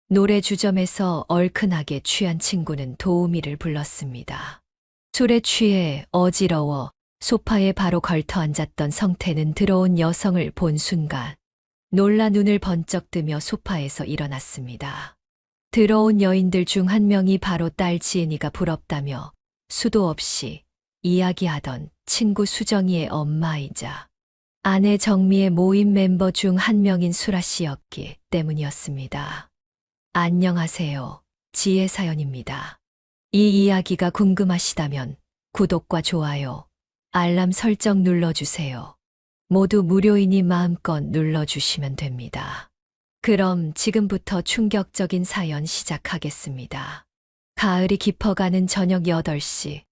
노래 주점에서 얼큰하게 취한 친구는 도우미를 불렀습니다. 술에 취해 어지러워 소파에 바로 걸터 앉았던 성태는 들어온 여성을 본 순간 놀라 눈을 번쩍 뜨며 소파에서 일어났습니다. 들어온 여인들 중 한 명이 바로 딸 지은이가 부럽다며 수도 없이 이야기하던 친구 수정이의 엄마이자 아내 정미의 모임 멤버 중 한 명인 수라 씨였기 때문이었습니다. 안녕하세요. 지혜 사연입니다. 이 이야기가 궁금하시다면 구독과 좋아요, 알람 설정 눌러주세요. 모두 무료이니 마음껏 눌러주시면 됩니다. 그럼 지금부터 충격적인 사연 시작하겠습니다. 가을이 깊어가는 저녁 8시,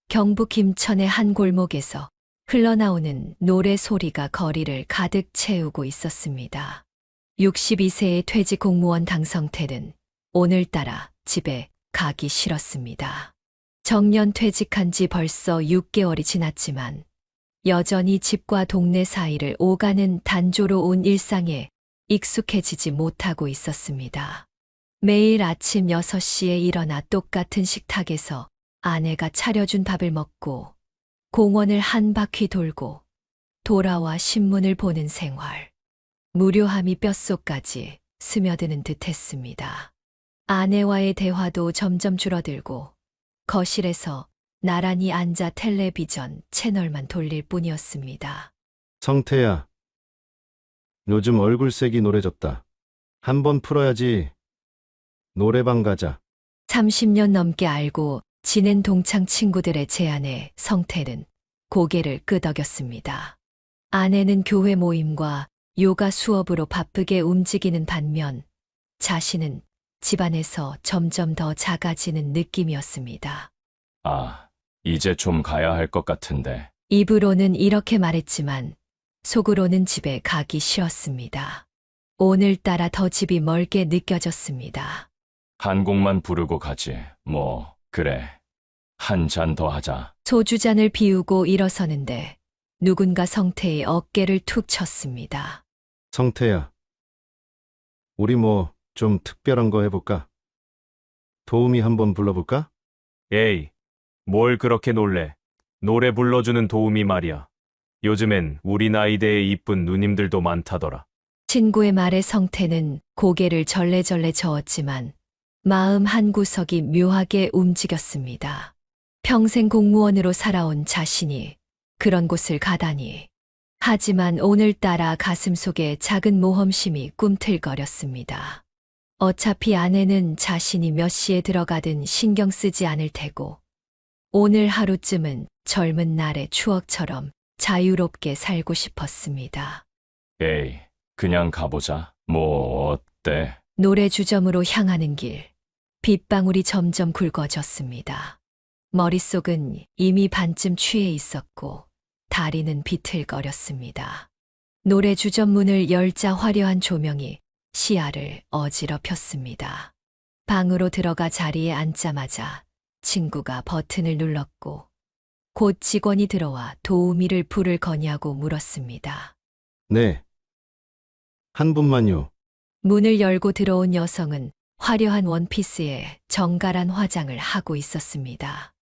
경북 임천의 한 골목에서 흘러나오는 노래 소리가 거리를 가득 채우고 있었습니다. 62세의 퇴직 공무원 당성태는 오늘따라 집에 가기 싫었습니다. 정년 퇴직한 지 벌써 6개월이 지났지만 여전히 집과 동네 사이를 오가는 단조로운 일상에 익숙해지지 못하고 있었습니다. 매일 아침 6시에 일어나 똑같은 식탁에서 아내가 차려준 밥을 먹고 공원을 한 바퀴 돌고 돌아와 신문을 보는 생활. 무료함이 뼛속까지 스며드는 듯 했습니다. 아내와의 대화도 점점 줄어들고 거실에서 나란히 앉아 텔레비전 채널만 돌릴 뿐이었습니다. 성태야, 요즘 얼굴색이 노래졌다. 한번 풀어야지. 노래방 가자. 30년 넘게 알고 지낸 동창 친구들의 제안에 성태는 고개를 끄덕였습니다. 아내는 교회 모임과 요가 수업으로 바쁘게 움직이는 반면 자신은 집안에서 점점 더 작아지는 느낌이었습니다. 아, 이제 좀 가야 할 것 같은데. 입으로는 이렇게 말했지만 속으로는 집에 가기 싫었습니다. 오늘따라 더 집이 멀게 느껴졌습니다. 한 곡만 부르고 가지. 뭐, 그래. 한 잔 더 하자. 소주잔을 비우고 일어서는데 누군가 성태의 어깨를 툭 쳤습니다. 성태야, 우리 뭐 좀 특별한 거 해볼까? 도우미 한번 불러볼까? 에이, 뭘 그렇게 놀래. 노래 불러주는 도우미 말이야. 요즘엔 우리 나이대의 이쁜 누님들도 많다더라. 친구의 말에 성태는 고개를 절레절레 저었지만 마음 한구석이 묘하게 움직였습니다. 평생 공무원으로 살아온 자신이 그런 곳을 가다니. 하지만 오늘따라 가슴속에 작은 모험심이 꿈틀거렸습니다. 어차피 아내는 자신이 몇 시에 들어가든 신경 쓰지 않을 테고 오늘 하루쯤은 젊은 날의 추억처럼 자유롭게 살고 싶었습니다. 에이, 그냥 가보자. 뭐, 어때? 노래 주점으로 향하는 길, 빗방울이 점점 굵어졌습니다. 머릿속은 이미 반쯤 취해 있었고 다리는 비틀거렸습니다. 노래 주점 문을 열자 화려한 조명이 시야를 어지럽혔습니다. 방으로 들어가 자리에 앉자마자 친구가 버튼을 눌렀고 곧 직원이 들어와 도우미를 부를 거냐고 물었습니다. 네. 한 분만요. 문을 열고 들어온 여성은 화려한 원피스에 정갈한 화장을 하고 있었습니다.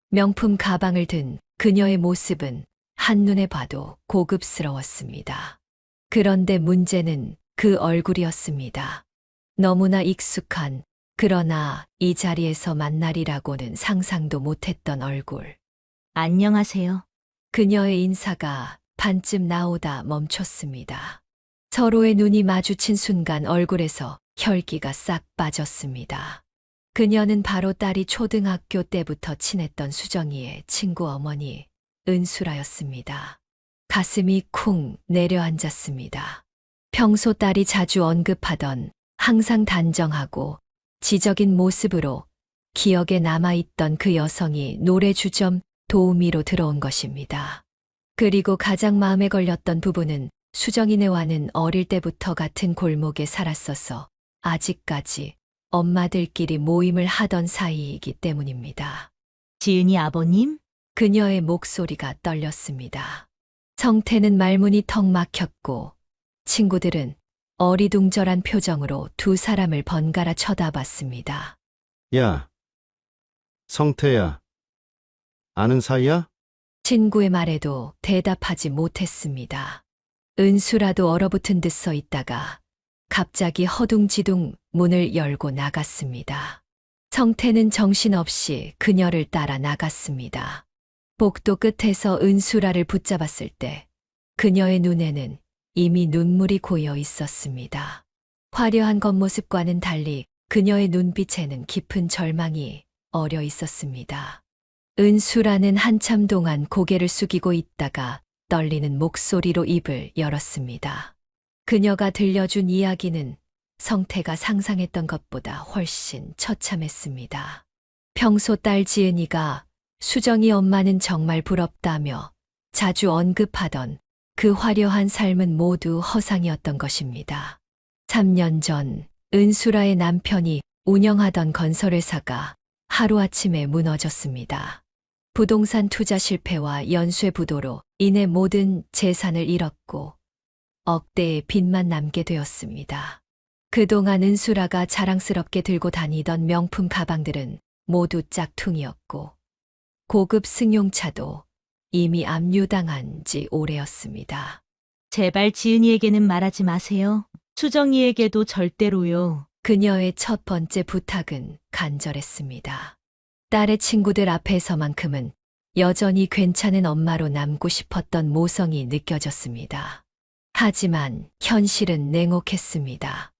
명품 가방을 든 그녀의 모습은 한눈에 봐도 고급스러웠습니다. 그런데 문제는 그 얼굴이었습니다. 너무나 익숙한, 그러나 이 자리에서 만나리라고는 상상도 못했던 얼굴. 안녕하세요. 그녀의 인사가 반쯤 나오다 멈췄습니다. 서로의 눈이 마주친 순간 얼굴에서 혈기가 싹 빠졌습니다. 그녀는 바로 딸이 초등학교 때부터 친했던 수정이의 친구 어머니 은수라였습니다. 가슴이 쿵 내려앉았습니다. 평소 딸이 자주 언급하던 항상 단정하고 지적인 모습으로 기억에 남아있던 그 여성이 노래 주점 도우미로 들어온 것입니다. 그리고 가장 마음에 걸렸던 부분은 수정이네와는 어릴 때부터 같은 골목에 살았어서 아직까지 엄마들끼리 모임을 하던 사이이기 때문입니다. 지은이 아버님? 그녀의 목소리가 떨렸습니다. 성태는 말문이 턱 막혔고 친구들은 어리둥절한 표정으로 두 사람을 번갈아 쳐다봤습니다. 야, 성태야. 아는 사이야? 친구의 말에도 대답하지 못했습니다. 은수라도 얼어붙은 듯 서 있다가 갑자기 허둥지둥 문을 열고 나갔습니다. 성태는 정신없이 그녀를 따라 나갔습니다. 복도 끝에서 은수라를 붙잡았을 때 그녀의 눈에는 이미 눈물이 고여 있었습니다. 화려한 겉모습과는 달리 그녀의 눈빛에는 깊은 절망이 어려 있었습니다. 은수라는 한참 동안 고개를 숙이고 있다가 떨리는 목소리로 입을 열었습니다. 그녀가 들려준 이야기는 성태가 상상했던 것보다 훨씬 처참했습니다. 평소 딸 지은이가 수정이 엄마는 정말 부럽다며 자주 언급하던 그 화려한 삶은 모두 허상이었던 것입니다. 3년 전 은수라의 남편이 운영하던 건설회사가 하루아침에 무너졌습니다. 부동산 투자 실패와 연쇄 부도로 인해 모든 재산을 잃었고 억대의 빚만 남게 되었습니다. 그동안 은수라가 자랑스럽게 들고 다니던 명품 가방들은 모두 짝퉁이었고 고급 승용차도 이미 압류당한 지 오래였습니다. 제발 지은이에게는 말하지 마세요. 수정이에게도 절대로요. 그녀의 첫 번째 부탁은 간절했습니다. 딸의 친구들 앞에서만큼은 여전히 괜찮은 엄마로 남고 싶었던 모성이 느껴졌습니다. 하지만 현실은 냉혹했습니다.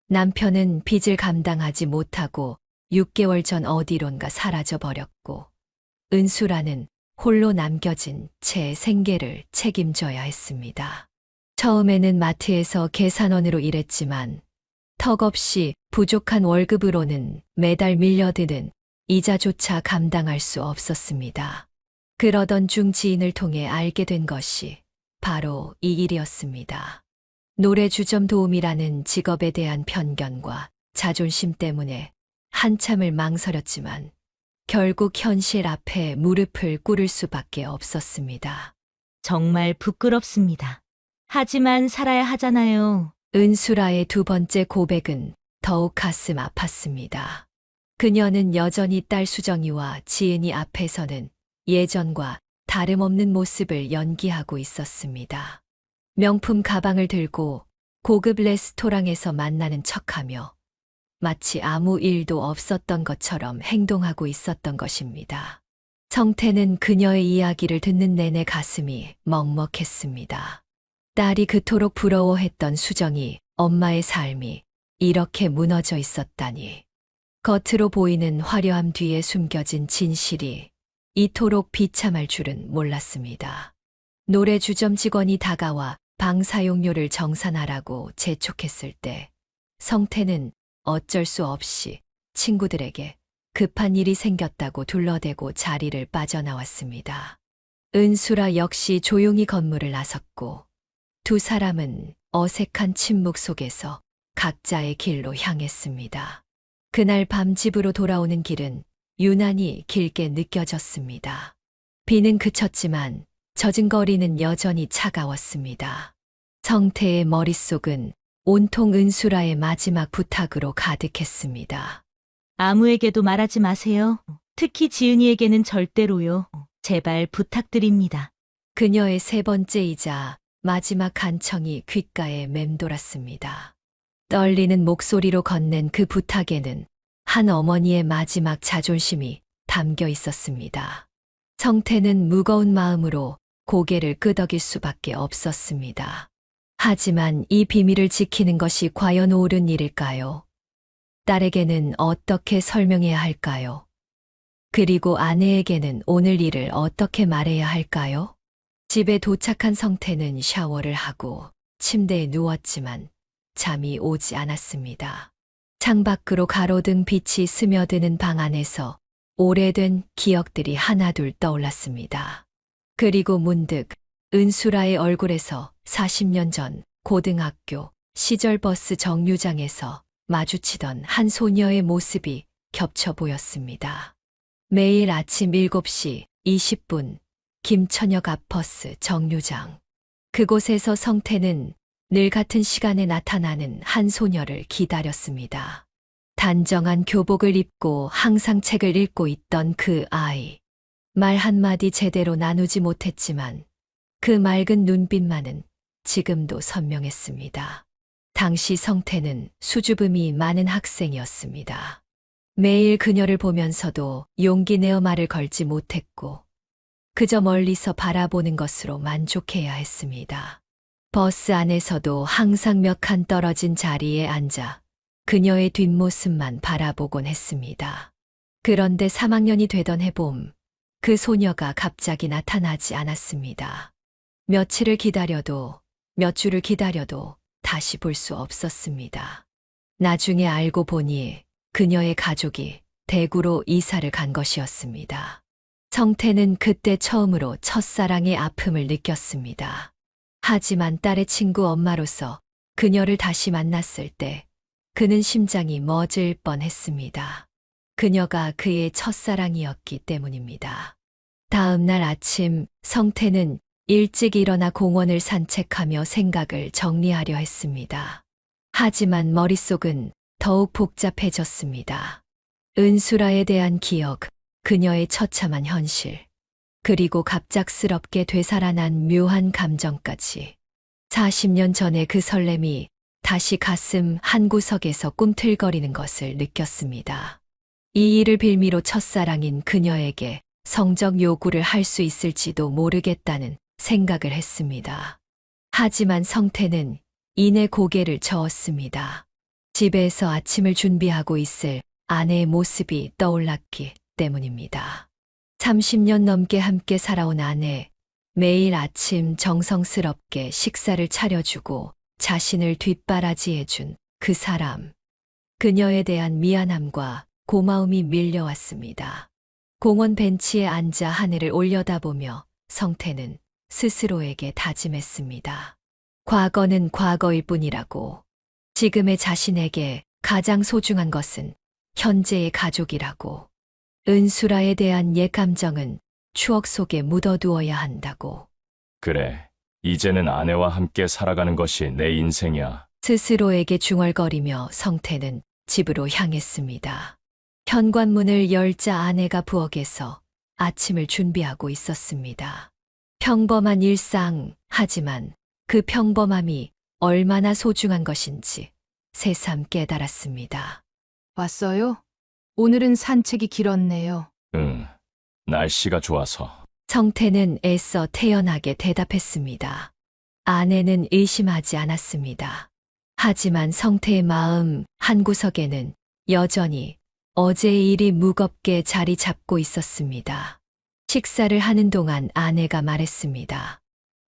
남편은 빚을 감당하지 못하고 6개월 전 어디론가 사라져 버렸고 은수라는 홀로 남겨진 채 생계를 책임져야 했습니다. 처음에는 마트에서 계산원으로 일했지만 턱없이 부족한 월급으로는 매달 밀려드는 이자조차 감당할 수 없었습니다. 그러던 중 지인을 통해 알게 된 것이 바로 이 일이었습니다. 노래 주점 도우미라는 직업에 대한 편견과 자존심 때문에 한참을 망설였지만 결국 현실 앞에 무릎을 꿇을 수밖에 없었습니다. 정말 부끄럽습니다. 하지만 살아야 하잖아요. 은수라의 두 번째 고백은 더욱 가슴 아팠습니다. 그녀는 여전히 딸 수정이와 지은이 앞에서는 예전과 다름없는 모습을 연기하고 있었습니다. 명품 가방을 들고 고급 레스토랑에서 만나는 척하며 마치 아무 일도 없었던 것처럼 행동하고 있었던 것입니다. 성태는 그녀의 이야기를 듣는 내내 가슴이 먹먹했습니다. 딸이 그토록 부러워했던 수정이 엄마의 삶이 이렇게 무너져 있었다니. 겉으로 보이는 화려함 뒤에 숨겨진 진실이 이토록 비참할 줄은 몰랐습니다. 노래 주점 직원이 다가와 방 사용료를 정산하라고 재촉했을 때 성태는 어쩔 수 없이 친구들에게 급한 일이 생겼다고 둘러대고 자리를 빠져나왔습니다. 은수라 역시 조용히 건물을 나섰고 두 사람은 어색한 침묵 속에서 각자의 길로 향했습니다. 그날 밤 집으로 돌아오는 길은 유난히 길게 느껴졌습니다. 비는 그쳤지만 젖은 거리는 여전히 차가웠습니다. 성태의 머릿속은 온통 은수라의 마지막 부탁으로 가득했습니다. 아무에게도 말하지 마세요. 특히 지은이에게는 절대로요. 제발 부탁드립니다. 그녀의 세 번째이자 마지막 간청이 귓가에 맴돌았습니다. 떨리는 목소리로 건넨 그 부탁에는 한 어머니의 마지막 자존심이 담겨 있었습니다. 성태는 무거운 마음으로 고개를 끄덕일 수밖에 없었습니다. 하지만 이 비밀을 지키는 것이 과연 옳은 일일까요? 딸에게는 어떻게 설명해야 할까요? 그리고 아내에게는 오늘 일을 어떻게 말해야 할까요? 집에 도착한 성태는 샤워를 하고 침대에 누웠지만 잠이 오지 않았습니다. 창밖으로 가로등 빛이 스며드는 방 안에서 오래된 기억들이 하나둘 떠올랐습니다. 그리고 문득 은수라의 얼굴에서 40년 전 고등학교 시절 버스 정류장에서 마주치던 한 소녀의 모습이 겹쳐 보였습니다. 매일 아침 7시 20분 김천역 앞 버스 정류장. 그곳에서 성태는 늘 같은 시간에 나타나는 한 소녀를 기다렸습니다. 단정한 교복을 입고 항상 책을 읽고 있던 그 아이. 말 한마디 제대로 나누지 못했지만 그 맑은 눈빛만은 지금도 선명했습니다. 당시 성태는 수줍음이 많은 학생이었습니다. 매일 그녀를 보면서도 용기 내어 말을 걸지 못했고 그저 멀리서 바라보는 것으로 만족해야 했습니다. 버스 안에서도 항상 몇 칸 떨어진 자리에 앉아 그녀의 뒷모습만 바라보곤 했습니다. 그런데 3학년이 되던 해봄, 그 소녀가 갑자기 나타나지 않았습니다. 며칠을 기다려도, 몇 주를 기다려도 다시 볼 수 없었습니다. 나중에 알고 보니 그녀의 가족이 대구로 이사를 간 것이었습니다. 성태는 그때 처음으로 첫사랑의 아픔을 느꼈습니다. 하지만 딸의 친구 엄마로서 그녀를 다시 만났을 때 그는 심장이 멎을 뻔했습니다. 그녀가 그의 첫사랑이었기 때문입니다. 다음 날 아침 성태는 일찍 일어나 공원을 산책하며 생각을 정리하려 했습니다. 하지만 머릿속은 더욱 복잡해졌습니다. 은수라에 대한 기억, 그녀의 처참한 현실, 그리고 갑작스럽게 되살아난 묘한 감정까지. 40년 전의 그 설렘이 다시 가슴 한구석에서 꿈틀거리는 것을 느꼈습니다. 이 일을 빌미로 첫사랑인 그녀에게 성적 요구를 할 수 있을지도 모르겠다는 생각을 했습니다. 하지만 성태는 이내 고개를 저었습니다. 집에서 아침을 준비하고 있을 아내의 모습이 떠올랐기 때문입니다. 30년 넘게 함께 살아온 아내, 매일 아침 정성스럽게 식사를 차려주고 자신을 뒷바라지해준 그 사람. 그녀에 대한 미안함과 고마움이 밀려왔습니다. 공원 벤치에 앉아 하늘을 올려다보며 성태는 스스로에게 다짐했습니다. 과거는 과거일 뿐이라고. 지금의 자신에게 가장 소중한 것은 현재의 가족이라고. 은수라에 대한 옛 감정은 추억 속에 묻어두어야 한다고. 그래, 이제는 아내와 함께 살아가는 것이 내 인생이야. 스스로에게 중얼거리며 성태는 집으로 향했습니다. 현관문을 열자 아내가 부엌에서 아침을 준비하고 있었습니다. 평범한 일상, 하지만 그 평범함이 얼마나 소중한 것인지 새삼 깨달았습니다. 왔어요? 오늘은 산책이 길었네요. 응, 날씨가 좋아서. 성태는 애써 태연하게 대답했습니다. 아내는 의심하지 않았습니다. 하지만 성태의 마음 한구석에는 여전히 어제의 일이 무겁게 자리 잡고 있었습니다. 식사를 하는 동안 아내가 말했습니다.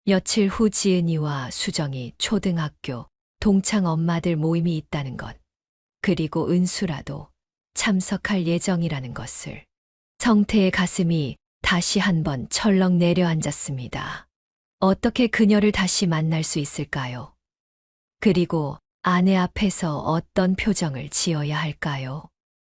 며칠 후 지은이와 수정이 초등학교 동창 엄마들 모임이 있다는 것, 그리고 은수라도 참석할 예정이라는 것을. 성태의 가슴이 다시 한번 철렁 내려앉았습니다. 어떻게 그녀를 다시 만날 수 있을까요? 그리고 아내 앞에서 어떤 표정을 지어야 할까요?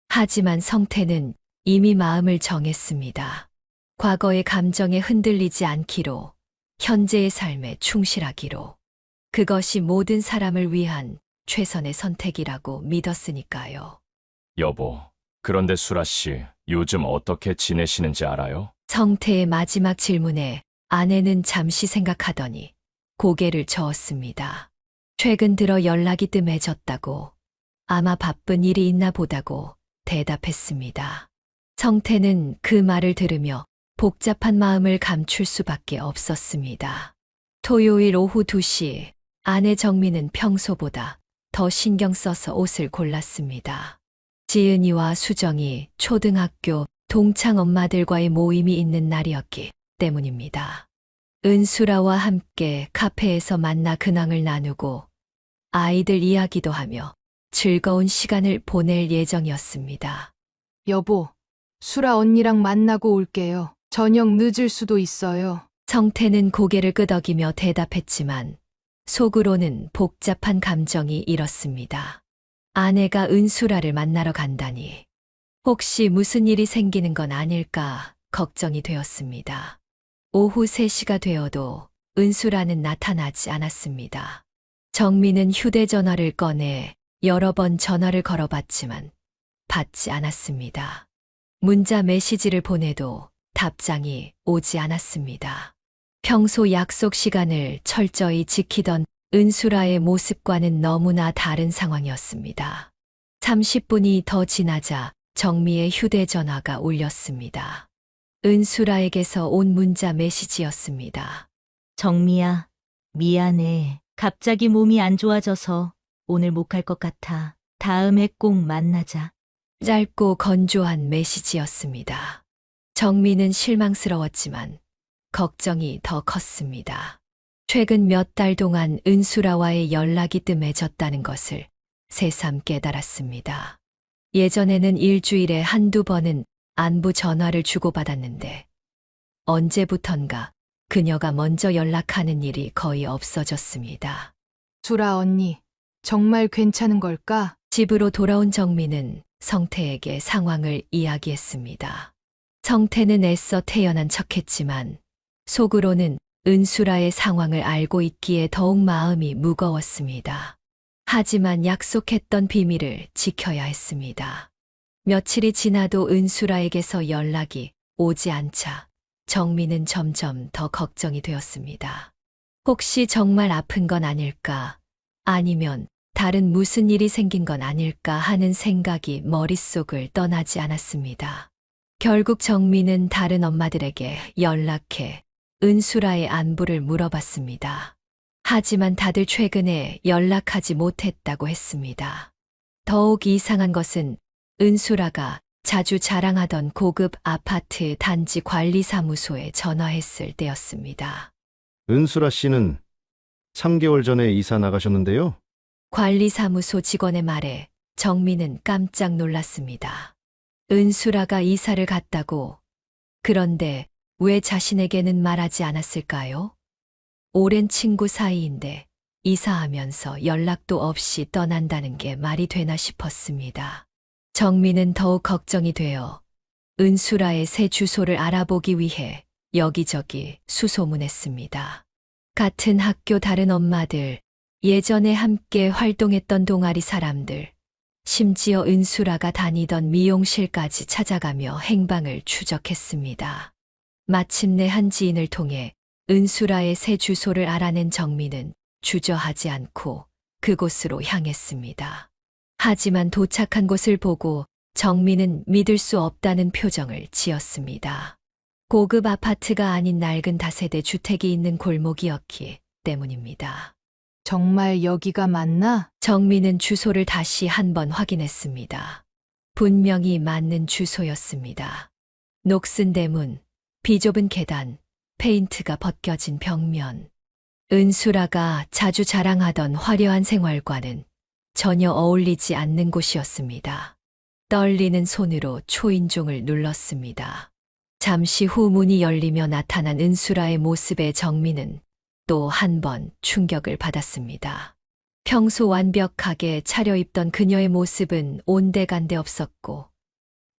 하지만 성태는 이미 마음을 정했습니다. 과거의 감정에 흔들리지 않기로, 현재의 삶에 충실하기로. 그것이 모든 사람을 위한 최선의 선택이라고 믿었으니까요. 여보, 그런데 수라 씨, 요즘 어떻게 지내시는지 알아요? 성태의 마지막 질문에 아내는 잠시 생각하더니 고개를 저었습니다. 최근 들어 연락이 뜸해졌다고, 아마 바쁜 일이 있나 보다고 대답했습니다. 성태는 그 말을 들으며 복잡한 마음을 감출 수밖에 없었습니다. 토요일 오후 2시, 아내 정민은 평소보다 더 신경 써서 옷을 골랐습니다. 지은이와 수정이 초등학교 동창 엄마들과의 모임이 있는 날이었기 때문입니다. 은수라와 함께 카페에서 만나 근황을 나누고 아이들 이야기도 하며 즐거운 시간을 보낼 예정이었습니다. 여보, 수라 언니랑 만나고 올게요. 저녁 늦을 수도 있어요. 성태는 고개를 끄덕이며 대답했지만 속으로는 복잡한 감정이 일었습니다. 아내가 은수라를 만나러 간다니. 혹시 무슨 일이 생기는 건 아닐까 걱정이 되었습니다. 오후 3시가 되어도 은수라는 나타나지 않았습니다. 정민은 휴대전화를 꺼내 여러 번 전화를 걸어봤지만 받지 않았습니다. 문자 메시지를 보내도 답장이 오지 않았습니다. 평소 약속 시간을 철저히 지키던 은수라의 모습과는 너무나 다른 상황이었습니다. 30분이 더 지나자 정미의 휴대전화가 울렸습니다. 은수라에게서 온 문자 메시지였습니다. 정미야, 미안해. 갑자기 몸이 안 좋아져서 오늘 못 갈 것 같아. 다음에 꼭 만나자. 짧고 건조한 메시지였습니다. 정미는 실망스러웠지만 걱정이 더 컸습니다. 최근 몇 달 동안 은수라와의 연락이 뜸해졌다는 것을 새삼 깨달았습니다. 예전에는 일주일에 한두 번은 안부 전화를 주고받았는데 언제부턴가 그녀가 먼저 연락하는 일이 거의 없어졌습니다. 수라 언니, 정말 괜찮은 걸까? 집으로 돌아온 정민은 성태에게 상황을 이야기했습니다. 성태는 애써 태연한 척했지만 속으로는 은수라의 상황을 알고 있기에 더욱 마음이 무거웠습니다. 하지만 약속했던 비밀을 지켜야 했습니다. 며칠이 지나도 은수라에게서 연락이 오지 않자 정민은 점점 더 걱정이 되었습니다. 혹시 정말 아픈 건 아닐까? 아니면 다른 무슨 일이 생긴 건 아닐까 하는 생각이 머릿속을 떠나지 않았습니다. 결국 정민은 다른 엄마들에게 연락해 은수라의 안부를 물어봤습니다. 하지만 다들 최근에 연락하지 못했다고 했습니다. 더욱 이상한 것은 은수라가 자주 자랑하던 고급 아파트 단지 관리사무소에 전화했을 때였습니다. 은수라 씨는 3개월 전에 이사 나가셨는데요. 관리사무소 직원의 말에 정민은 깜짝 놀랐습니다. 은수라가 이사를 갔다고. 그런데 왜 자신에게는 말하지 않았을까요? 오랜 친구 사이인데 이사하면서 연락도 없이 떠난다는 게 말이 되나 싶었습니다. 정민은 더욱 걱정이 되어 은수라의 새 주소를 알아보기 위해 여기저기 수소문했습니다. 같은 학교 다른 엄마들, 예전에 함께 활동했던 동아리 사람들, 심지어 은수라가 다니던 미용실까지 찾아가며 행방을 추적했습니다. 마침내 한 지인을 통해 은수라의 새 주소를 알아낸 정민은 주저하지 않고 그곳으로 향했습니다. 하지만 도착한 곳을 보고 정민은 믿을 수 없다는 표정을 지었습니다. 고급 아파트가 아닌 낡은 다세대 주택이 있는 골목이었기 때문입니다. 정말 여기가 맞나? 정민은 주소를 다시 한번 확인했습니다. 분명히 맞는 주소였습니다. 녹슨 대문, 비좁은 계단, 페인트가 벗겨진 벽면. 은수라가 자주 자랑하던 화려한 생활과는 전혀 어울리지 않는 곳이었습니다. 떨리는 손으로 초인종을 눌렀습니다. 잠시 후 문이 열리며 나타난 은수라의 모습에 정민은 또 한 번 충격을 받았습니다. 평소 완벽하게 차려입던 그녀의 모습은 온데간데 없었고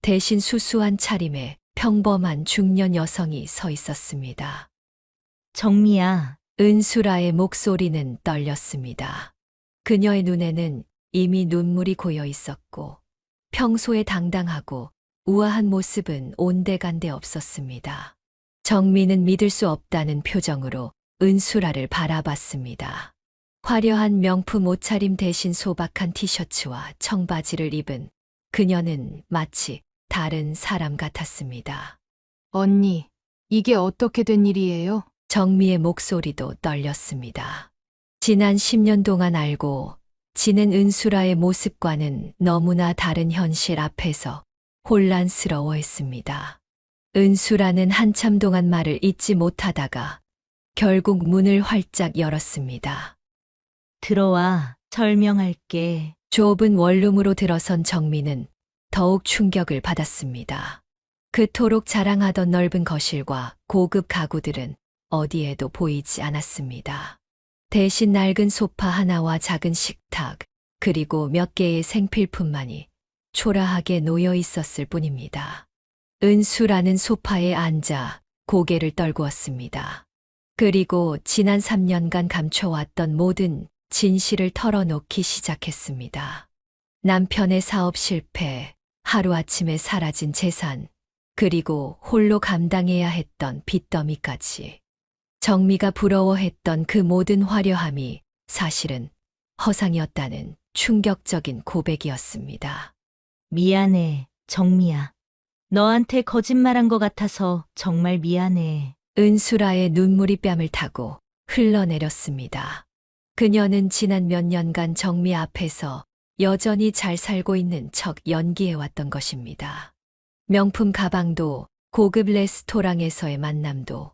대신 수수한 차림에 평범한 중년 여성이 서 있었습니다. 정미야, 은수라의 목소리는 떨렸습니다. 그녀의 눈에는 이미 눈물이 고여 있었고 평소에 당당하고 우아한 모습은 온데간데 없었습니다. 정민은 믿을 수 없다는 표정으로 은수라를 바라봤습니다. 화려한 명품 옷차림 대신 소박한 티셔츠와 청바지를 입은 그녀는 마치 다른 사람 같았습니다. 언니, 이게 어떻게 된 일이에요? 정미의 목소리도 떨렸습니다. 지난 10년 동안 알고 지낸 은수라의 모습과는 너무나 다른 현실 앞에서 혼란스러워했습니다. 은수라는 한참 동안 말을 잇지 못하다가 결국 문을 활짝 열었습니다. 들어와. 설명할게. 좁은 원룸으로 들어선 정민은 더욱 충격을 받았습니다. 그토록 자랑하던 넓은 거실과 고급 가구들은 어디에도 보이지 않았습니다. 대신 낡은 소파 하나와 작은 식탁, 그리고 몇 개의 생필품만이 초라하게 놓여 있었을 뿐입니다. 은수라는 소파에 앉아 고개를 떨구었습니다. 그리고 지난 3년간 감춰왔던 모든 진실을 털어놓기 시작했습니다. 남편의 사업 실패, 하루아침에 사라진 재산, 그리고 홀로 감당해야 했던 빚더미까지. 정미가 부러워했던 그 모든 화려함이 사실은 허상이었다는 충격적인 고백이었습니다. 미안해, 정미야. 너한테 거짓말한 것 같아서 정말 미안해. 은수라의 눈물이 뺨을 타고 흘러내렸습니다. 그녀는 지난 몇 년간 정미 앞에서 여전히 잘 살고 있는 척 연기해왔던 것입니다. 명품 가방도 고급 레스토랑에서의 만남도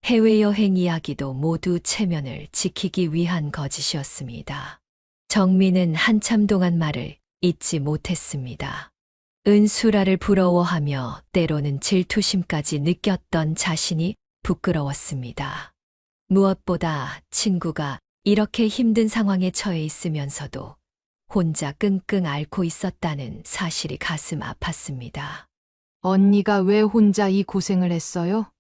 해외여행 이야기도 모두 체면을 지키기 위한 거짓이었습니다. 정미는 한참 동안 말을 잇지 못했습니다. 은수라를 부러워하며 때로는 질투심까지 느꼈던 자신이 부끄러웠습니다. 무엇보다 친구가 이렇게 힘든 상황에 처해 있으면서도 혼자 끙끙 앓고 있었다는 사실이 가슴 아팠습니다. 언니가 왜 혼자 이 고생을 했어요?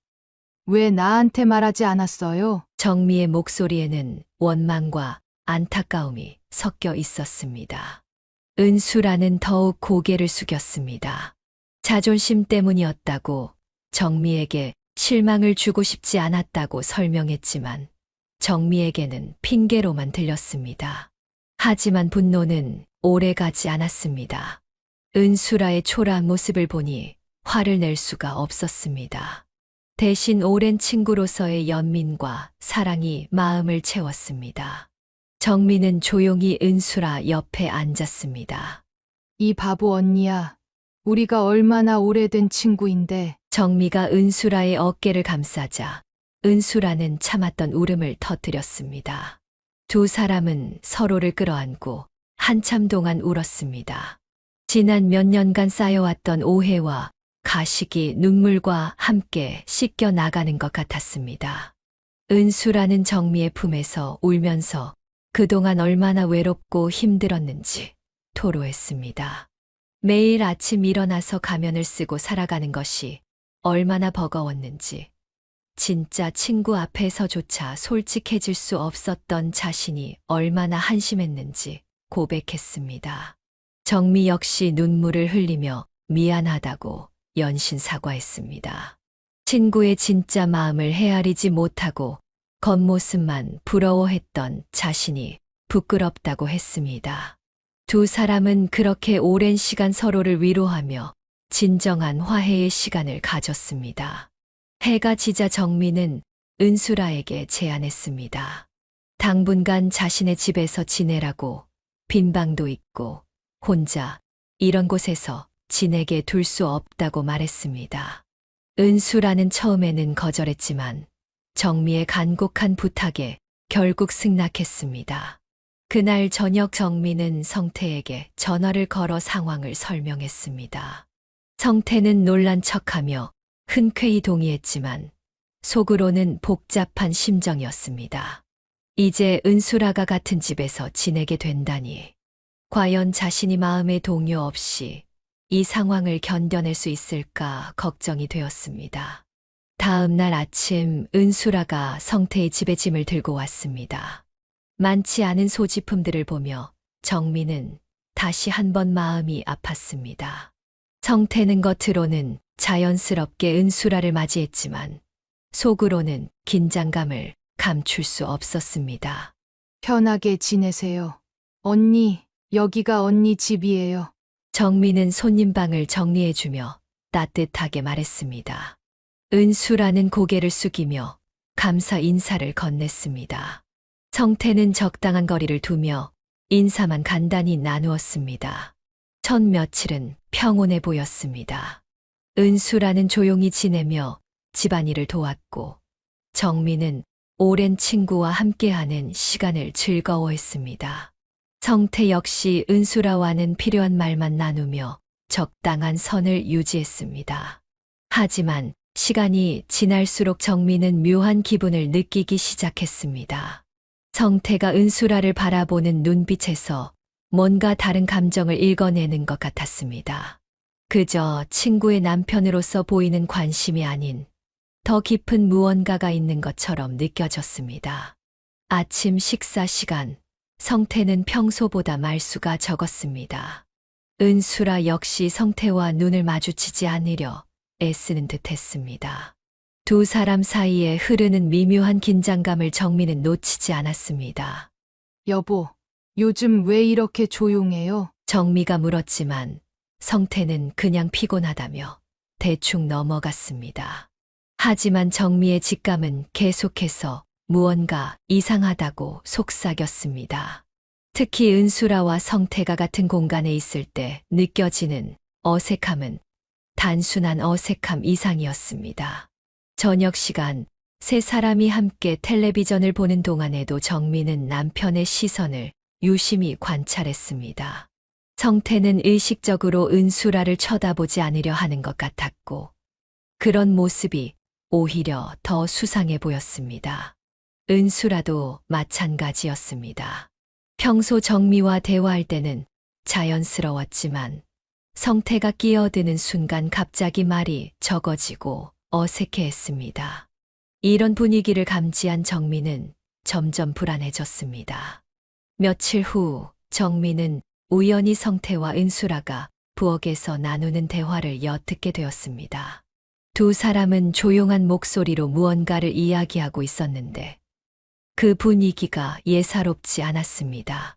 왜 나한테 말하지 않았어요? 정미의 목소리에는 원망과 안타까움이 섞여 있었습니다. 은수라는 더욱 고개를 숙였습니다. 자존심 때문이었다고, 정미에게 실망을 주고 싶지 않았다고 설명했지만 정미에게는 핑계로만 들렸습니다. 하지만 분노는 오래가지 않았습니다. 은수라의 초라한 모습을 보니 화를 낼 수가 없었습니다. 대신 오랜 친구로서의 연민과 사랑이 마음을 채웠습니다. 정미는 조용히 은수라 옆에 앉았습니다. 이 바보 언니야. 우리가 얼마나 오래된 친구인데. 정미가 은수라의 어깨를 감싸자 은수라는 참았던 울음을 터뜨렸습니다. 두 사람은 서로를 끌어안고 한참 동안 울었습니다. 지난 몇 년간 쌓여왔던 오해와 가식이 눈물과 함께 씻겨 나가는 것 같았습니다. 은수라는 정미의 품에서 울면서 그동안 얼마나 외롭고 힘들었는지 토로했습니다. 매일 아침 일어나서 가면을 쓰고 살아가는 것이 얼마나 버거웠는지, 진짜 친구 앞에서조차 솔직해질 수 없었던 자신이 얼마나 한심했는지 고백했습니다. 정미 역시 눈물을 흘리며 미안하다고 연신 사과했습니다. 친구의 진짜 마음을 헤아리지 못하고 겉모습만 부러워했던 자신이 부끄럽다고 했습니다. 두 사람은 그렇게 오랜 시간 서로를 위로하며 진정한 화해의 시간을 가졌습니다. 해가 지자 정미는 은수라에게 제안했습니다. 당분간 자신의 집에서 지내라고, 빈 방도 있고 혼자 이런 곳에서 지내게 둘 수 없다고 말했습니다. 은수라는 처음에는 거절했지만 정미의 간곡한 부탁에 결국 승낙했습니다. 그날 저녁 정미는 성태에게 전화를 걸어 상황을 설명했습니다. 성태는 놀란 척하며 흔쾌히 동의했지만 속으로는 복잡한 심정이었습니다. 이제 은수라가 같은 집에서 지내게 된다니. 과연 자신이 마음의 동요 없이 이 상황을 견뎌낼 수 있을까 걱정이 되었습니다. 다음 날 아침 은수라가 성태의 집에 짐을 들고 왔습니다. 많지 않은 소지품들을 보며 정미는 다시 한번 마음이 아팠습니다. 성태는 겉으로는 자연스럽게 은수라를 맞이했지만 속으로는 긴장감을 감출 수 없었습니다. 편하게 지내세요. 언니, 여기가 언니 집이에요. 정미는 손님방을 정리해주며 따뜻하게 말했습니다. 은수라는 고개를 숙이며 감사 인사를 건넸습니다. 성태는 적당한 거리를 두며 인사만 간단히 나누었습니다. 첫 며칠은 평온해 보였습니다. 은수라는 조용히 지내며 집안일을 도왔고 정미는 오랜 친구와 함께하는 시간을 즐거워했습니다. 성태 역시 은수라와는 필요한 말만 나누며 적당한 선을 유지했습니다. 하지만 시간이 지날수록 정미는 묘한 기분을 느끼기 시작했습니다. 성태가 은수라를 바라보는 눈빛에서 뭔가 다른 감정을 읽어내는 것 같았습니다. 그저 친구의 남편으로서 보이는 관심이 아닌 더 깊은 무언가가 있는 것처럼 느껴졌습니다. 아침 식사 시간, 성태는 평소보다 말수가 적었습니다. 은수라 역시 성태와 눈을 마주치지 않으려 애쓰는 듯 했습니다. 두 사람 사이에 흐르는 미묘한 긴장감을 정민은 놓치지 않았습니다. 여보, 요즘 왜 이렇게 조용해요? 정미가 물었지만 성태는 그냥 피곤하다며 대충 넘어갔습니다. 하지만 정미의 직감은 계속해서 무언가 이상하다고 속삭였습니다. 특히 은수라와 성태가 같은 공간에 있을 때 느껴지는 어색함은 단순한 어색함 이상이었습니다. 저녁 시간, 세 사람이 함께 텔레비전을 보는 동안에도 정미는 남편의 시선을 유심히 관찰했습니다. 성태는 의식적으로 은수라를 쳐다보지 않으려 하는 것 같았고, 그런 모습이 오히려 더 수상해 보였습니다. 은수라도 마찬가지였습니다. 평소 정미와 대화할 때는 자연스러웠지만 성태가 끼어드는 순간 갑자기 말이 적어지고 어색해했습니다. 이런 분위기를 감지한 정미는 점점 불안해졌습니다. 며칠 후 정미는 우연히 성태와 은수라가 부엌에서 나누는 대화를 엿듣게 되었습니다. 두 사람은 조용한 목소리로 무언가를 이야기하고 있었는데 그 분위기가 예사롭지 않았습니다.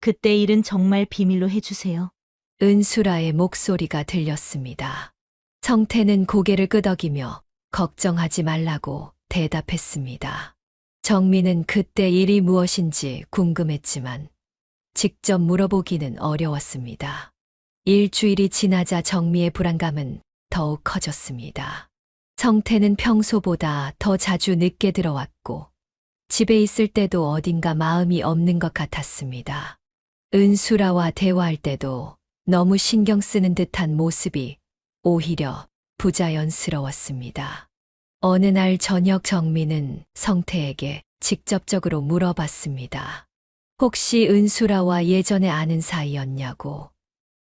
그때 일은 정말 비밀로 해주세요. 은수라의 목소리가 들렸습니다. 성태는 고개를 끄덕이며 걱정하지 말라고 대답했습니다. 정민은 그때 일이 무엇인지 궁금했지만 직접 물어보기는 어려웠습니다. 일주일이 지나자 정미의 불안감은 더욱 커졌습니다. 성태는 평소보다 더 자주 늦게 들어왔고 집에 있을 때도 어딘가 마음이 없는 것 같았습니다. 은수라와 대화할 때도 너무 신경 쓰는 듯한 모습이 오히려 부자연스러웠습니다. 어느 날 저녁 정민은 성태에게 직접적으로 물어봤습니다. 혹시 은수라와 예전에 아는 사이였냐고,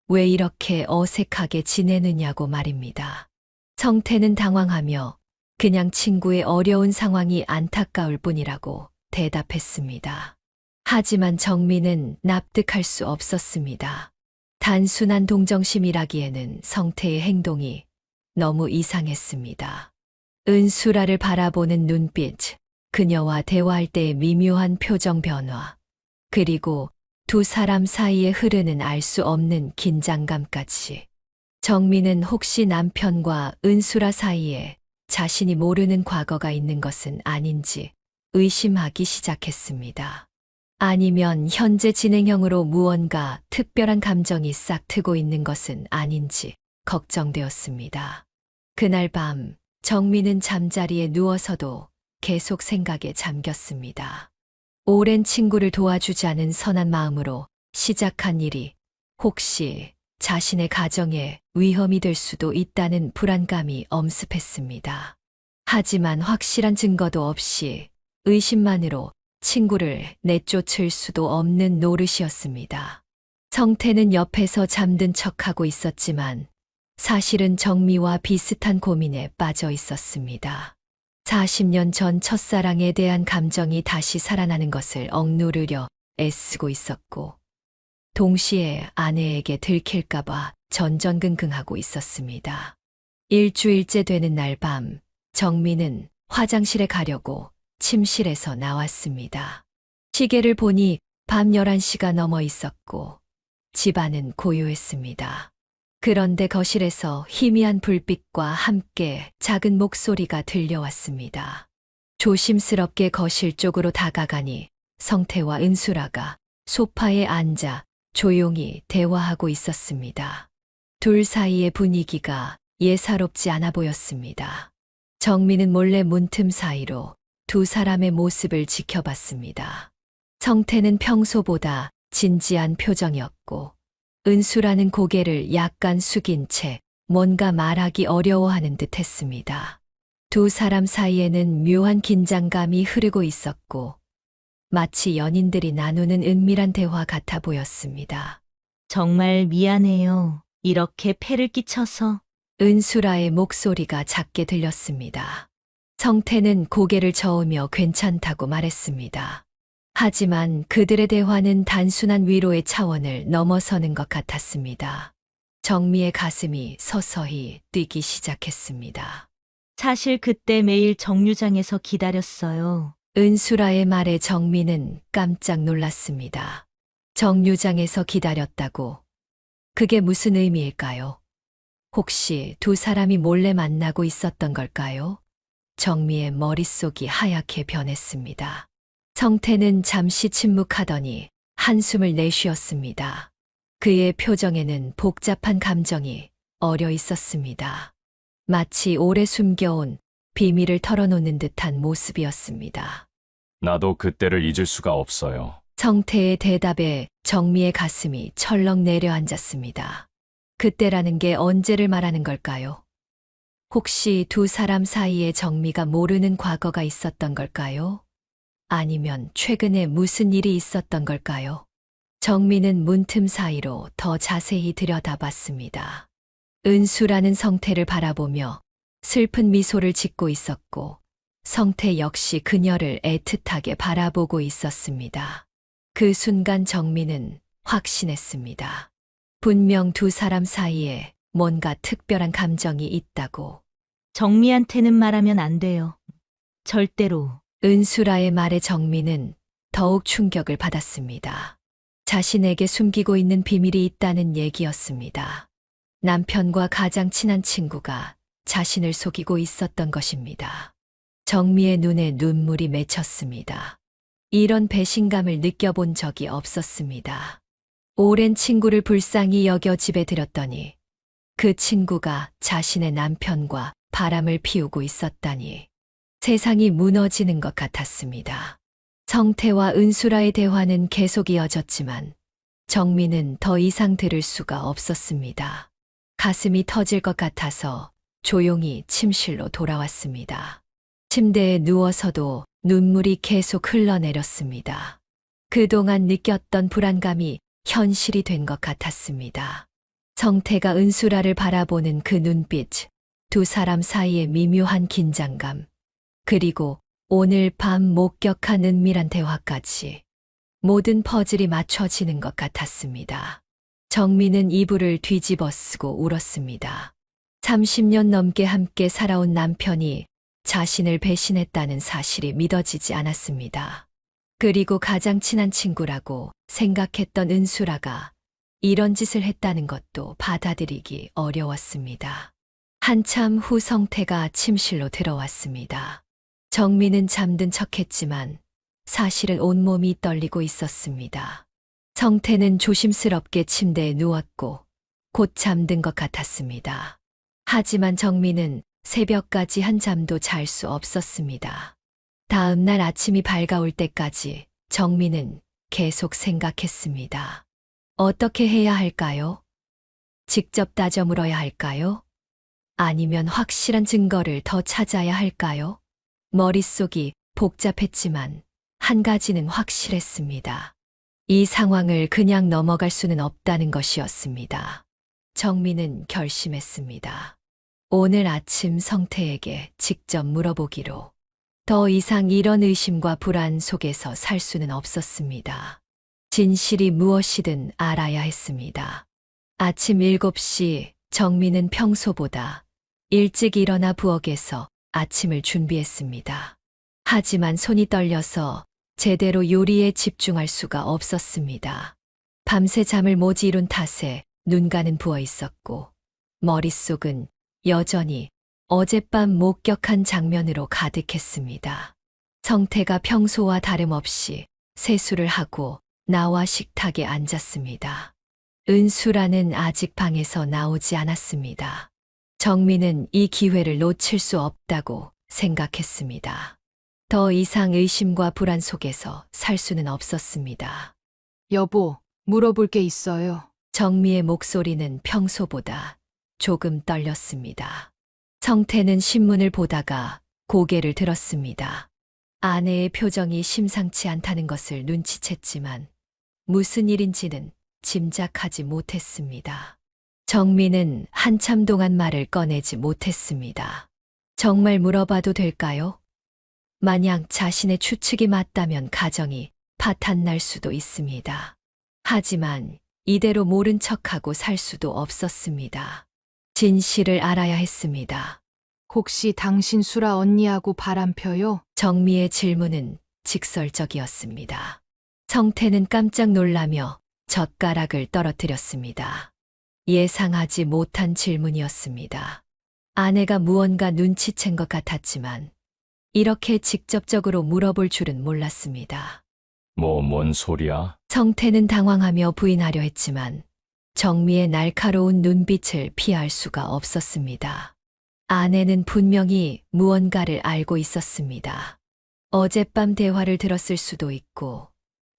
왜 이렇게 어색하게 지내느냐고 말입니다. 성태는 당황하며 그냥 친구의 어려운 상황이 안타까울 뿐이라고 대답했습니다. 하지만 정민은 납득할 수 없었습니다. 단순한 동정심이라기에는 성태의 행동이 너무 이상했습니다. 은수라를 바라보는 눈빛, 그녀와 대화할 때의 미묘한 표정 변화, 그리고 두 사람 사이에 흐르는 알 수 없는 긴장감까지. 정민은 혹시 남편과 은수라 사이에 자신이 모르는 과거가 있는 것은 아닌지 의심하기 시작했습니다. 아니면 현재 진행형으로 무언가 특별한 감정이 싹 트고 있는 것은 아닌지 걱정되었습니다. 그날 밤 정민은 잠자리에 누워서도 계속 생각에 잠겼습니다. 오랜 친구를 도와주자는 선한 마음으로 시작한 일이 혹시 자신의 가정에 위험이 될 수도 있다는 불안감이 엄습했습니다. 하지만 확실한 증거도 없이 의심만으로 친구를 내쫓을 수도 없는 노릇이었습니다. 성태는 옆에서 잠든 척하고 있었지만 사실은 정미와 비슷한 고민에 빠져 있었습니다. 40년 전 첫사랑에 대한 감정이 다시 살아나는 것을 억누르려 애쓰고 있었고, 동시에 아내에게 들킬까봐 전전긍긍하고 있었습니다. 일주일째 되는 날 밤, 정민은 화장실에 가려고 침실에서 나왔습니다. 시계를 보니 밤 11시가 넘어 있었고, 집안은 고요했습니다. 그런데 거실에서 희미한 불빛과 함께 작은 목소리가 들려왔습니다. 조심스럽게 거실 쪽으로 다가가니 성태와 은수라가 소파에 앉아 조용히 대화하고 있었습니다. 둘 사이의 분위기가 예사롭지 않아 보였습니다. 정민은 몰래 문틈 사이로 두 사람의 모습을 지켜봤습니다. 성태는 평소보다 진지한 표정이었고, 은수라는 고개를 약간 숙인 채 뭔가 말하기 어려워하는 듯 했습니다. 두 사람 사이에는 묘한 긴장감이 흐르고 있었고, 마치 연인들이 나누는 은밀한 대화 같아 보였습니다. 정말 미안해요. 이렇게 폐를 끼쳐서. 은수라의 목소리가 작게 들렸습니다. 성태는 고개를 저으며 괜찮다고 말했습니다. 하지만 그들의 대화는 단순한 위로의 차원을 넘어서는 것 같았습니다. 정미의 가슴이 서서히 뛰기 시작했습니다. 사실 그때 매일 정류장에서 기다렸어요. 은수라의 말에 정미는 깜짝 놀랐습니다. 정류장에서 기다렸다고? 그게 무슨 의미일까요? 혹시 두 사람이 몰래 만나고 있었던 걸까요? 정미의 머릿속이 하얗게 변했습니다. 성태는 잠시 침묵하더니 한숨을 내쉬었습니다. 그의 표정에는 복잡한 감정이 어려 있었습니다. 마치 오래 숨겨온 비밀을 털어놓는 듯한 모습이었습니다. 나도 그때를 잊을 수가 없어요. 성태의 대답에 정미의 가슴이 철렁 내려앉았습니다. 그때라는 게 언제를 말하는 걸까요? 혹시 두 사람 사이에 정미가 모르는 과거가 있었던 걸까요? 아니면 최근에 무슨 일이 있었던 걸까요? 정미는 문틈 사이로 더 자세히 들여다봤습니다. 은수라는 성태를 바라보며 슬픈 미소를 짓고 있었고, 성태 역시 그녀를 애틋하게 바라보고 있었습니다. 그 순간 정미는 확신했습니다. 분명 두 사람 사이에 뭔가 특별한 감정이 있다고. 정미한테는 말하면 안 돼요. 절대로. 은수라의 말에 정미는 더욱 충격을 받았습니다. 자신에게 숨기고 있는 비밀이 있다는 얘기였습니다. 남편과 가장 친한 친구가 자신을 속이고 있었던 것입니다. 정미의 눈에 눈물이 맺혔습니다. 이런 배신감을 느껴본 적이 없었습니다. 오랜 친구를 불쌍히 여겨 집에 들였더니 그 친구가 자신의 남편과 바람을 피우고 있었다니 세상이 무너지는 것 같았습니다. 성태와 은수라의 대화는 계속 이어졌지만 정미는 더 이상 들을 수가 없었습니다. 가슴이 터질 것 같아서 조용히 침실로 돌아왔습니다. 침대에 누워서도 눈물이 계속 흘러내렸습니다. 그동안 느꼈던 불안감이 현실이 된 것 같았습니다. 성태가 은수라를 바라보는 그 눈빛, 두 사람 사이의 미묘한 긴장감, 그리고 오늘 밤 목격한 은밀한 대화까지 모든 퍼즐이 맞춰지는 것 같았습니다. 정미는 이불을 뒤집어 쓰고 울었습니다. 30년 넘게 함께 살아온 남편이 자신을 배신했다는 사실이 믿어지지 않았습니다. 그리고 가장 친한 친구라고 생각했던 은수라가 이런 짓을 했다는 것도 받아들이기 어려웠습니다. 한참 후 성태가 침실로 들어왔습니다. 정미는 잠든 척했지만 사실은 온몸이 떨리고 있었습니다. 성태는 조심스럽게 침대에 누웠고 곧 잠든 것 같았습니다. 하지만 정미는 새벽까지 한잠도 잘 수 없었습니다. 다음 날 아침이 밝아올 때까지 정미는 계속 생각했습니다. 어떻게 해야 할까요? 직접 따져 물어야 할까요? 아니면 확실한 증거를 더 찾아야 할까요? 머릿속이 복잡했지만 한 가지는 확실했습니다. 이 상황을 그냥 넘어갈 수는 없다는 것이었습니다. 정미는 결심했습니다. 오늘 아침 성태에게 직접 물어보기로. 더 이상 이런 의심과 불안 속에서 살 수는 없었습니다. 진실이 무엇이든 알아야 했습니다. 아침 7시 정미는 평소보다 일찍 일어나 부엌에서 아침을 준비했습니다. 하지만 손이 떨려서 제대로 요리에 집중할 수가 없었습니다. 밤새 잠을 못 이룬 탓에 눈가는 부어 있었고 머릿속은 여전히 어젯밤 목격한 장면으로 가득했습니다. 성태가 평소와 다름없이 세수를 하고 나와 식탁에 앉았습니다. 은수라는 아직 방에서 나오지 않았습니다. 정미는 이 기회를 놓칠 수 없다고 생각했습니다. 더 이상 의심과 불안 속에서 살 수는 없었습니다. 여보, 물어볼 게 있어요. 정미의 목소리는 평소보다 조금 떨렸습니다. 성태는 신문을 보다가 고개를 들었습니다. 아내의 표정이 심상치 않다는 것을 눈치챘지만 무슨 일인지는 짐작하지 못했습니다. 정미는 한참 동안 말을 꺼내지 못했습니다. 정말 물어봐도 될까요? 만약 자신의 추측이 맞다면 가정이 파탄날 수도 있습니다. 하지만 이대로 모른 척하고 살 수도 없었습니다. 진실을 알아야 했습니다. 혹시 당신 수라 언니하고 바람 펴요? 정미의 질문은 직설적이었습니다. 성태는 깜짝 놀라며 젓가락을 떨어뜨렸습니다. 예상하지 못한 질문이었습니다. 아내가 무언가 눈치챈 것 같았지만 이렇게 직접적으로 물어볼 줄은 몰랐습니다. 뭔 소리야? 성태는 당황하며 부인하려 했지만 정미의 날카로운 눈빛을 피할 수가 없었습니다. 아내는 분명히 무언가를 알고 있었습니다. 어젯밤 대화를 들었을 수도 있고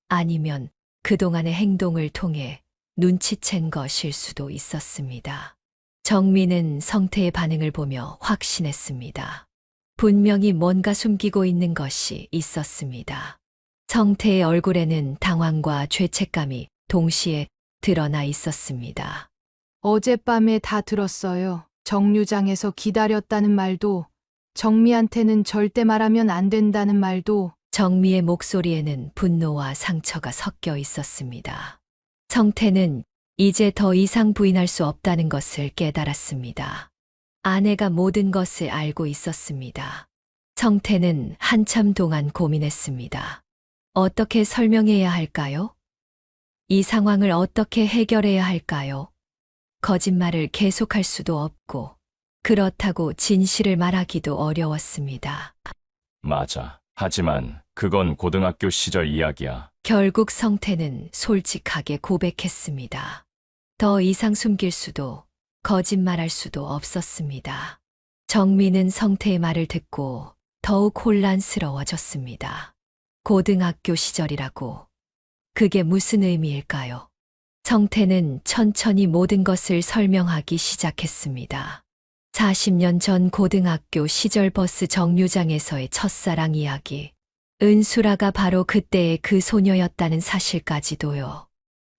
아니면 그동안의 행동을 통해 눈치챈 것일 수도 있었습니다. 정미는 성태의 반응을 보며 확신했습니다. 분명히 뭔가 숨기고 있는 것이 있었습니다. 성태의 얼굴에는 당황과 죄책감이 동시에 드러나 있었습니다. 어젯밤에 다 들었어요. 정류장에서 기다렸다는 말도, 정미한테는 절대 말하면 안 된다는 말도. 정미의 목소리에는 분노와 상처가 섞여 있었습니다. 성태는 이제 더 이상 부인할 수 없다는 것을 깨달았습니다. 아내가 모든 것을 알고 있었습니다. 성태는 한참 동안 고민했습니다. 어떻게 설명해야 할까요? 이 상황을 어떻게 해결해야 할까요? 거짓말을 계속할 수도 없고, 그렇다고 진실을 말하기도 어려웠습니다. 맞아. 하지만 그건 고등학교 시절 이야기야. 결국 성태는 솔직하게 고백했습니다. 더 이상 숨길 수도, 거짓말할 수도 없었습니다. 정미는 성태의 말을 듣고 더욱 혼란스러워졌습니다. 고등학교 시절이라고. 그게 무슨 의미일까요? 성태는 천천히 모든 것을 설명하기 시작했습니다. 40년 전 고등학교 시절 버스 정류장에서의 첫사랑 이야기. 은수라가 바로 그때의 그 소녀였다는 사실까지도요.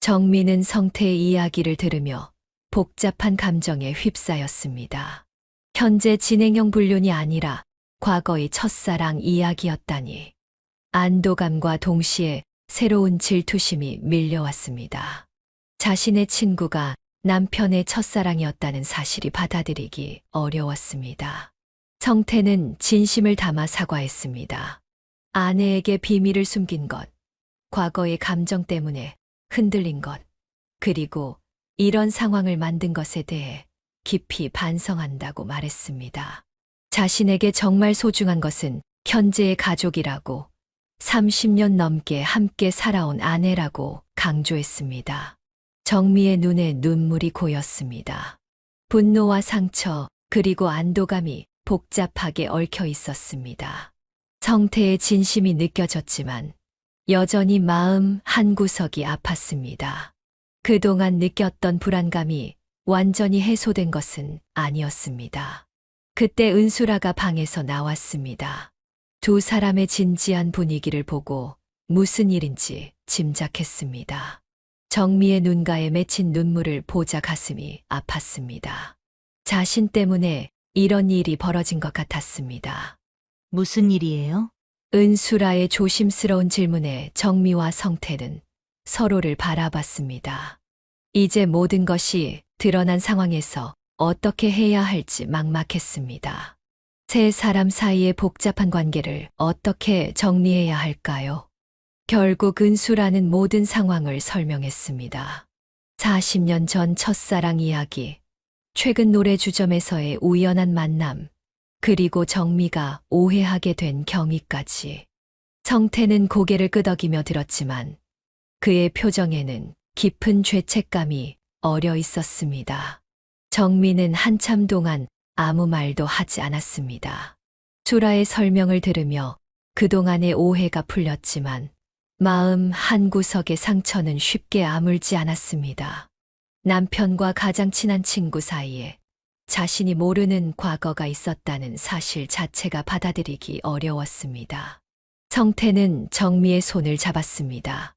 정미는 성태의 이야기를 들으며 복잡한 감정에 휩싸였습니다. 현재 진행형 불륜이 아니라 과거의 첫사랑 이야기였다니. 안도감과 동시에 새로운 질투심이 밀려왔습니다. 자신의 친구가 남편의 첫사랑이었다는 사실이 받아들이기 어려웠습니다. 성태는 진심을 담아 사과했습니다. 아내에게 비밀을 숨긴 것, 과거의 감정 때문에 흔들린 것, 그리고 이런 상황을 만든 것에 대해 깊이 반성한다고 말했습니다. 자신에게 정말 소중한 것은 현재의 가족이라고, 30년 넘게 함께 살아온 아내라고 강조했습니다. 정미의 눈에 눈물이 고였습니다. 분노와 상처, 그리고 안도감이 복잡하게 얽혀 있었습니다. 성태의 진심이 느껴졌지만 여전히 마음 한구석이 아팠습니다. 그동안 느꼈던 불안감이 완전히 해소된 것은 아니었습니다. 그때 은수라가 방에서 나왔습니다. 두 사람의 진지한 분위기를 보고 무슨 일인지 짐작했습니다. 정미의 눈가에 맺힌 눈물을 보자 가슴이 아팠습니다. 자신 때문에 이런 일이 벌어진 것 같았습니다. 무슨 일이에요? 은수라의 조심스러운 질문에 정미와 성태는 서로를 바라봤습니다. 이제 모든 것이 드러난 상황에서 어떻게 해야 할지 막막했습니다. 세 사람 사이의 복잡한 관계를 어떻게 정리해야 할까요? 결국 은수라는 모든 상황을 설명했습니다. 40년 전 첫사랑 이야기, 최근 노래 주점에서의 우연한 만남, 그리고 정미가 오해하게 된 경위까지. 성태는 고개를 끄덕이며 들었지만 그의 표정에는 깊은 죄책감이 어려 있었습니다. 정미는 한참 동안 아무 말도 하지 않았습니다. 수라의 설명을 들으며 그동안의 오해가 풀렸지만 마음 한구석의 상처는 쉽게 아물지 않았습니다. 남편과 가장 친한 친구 사이에 자신이 모르는 과거가 있었다는 사실 자체가 받아들이기 어려웠습니다. 성태는 정미의 손을 잡았습니다.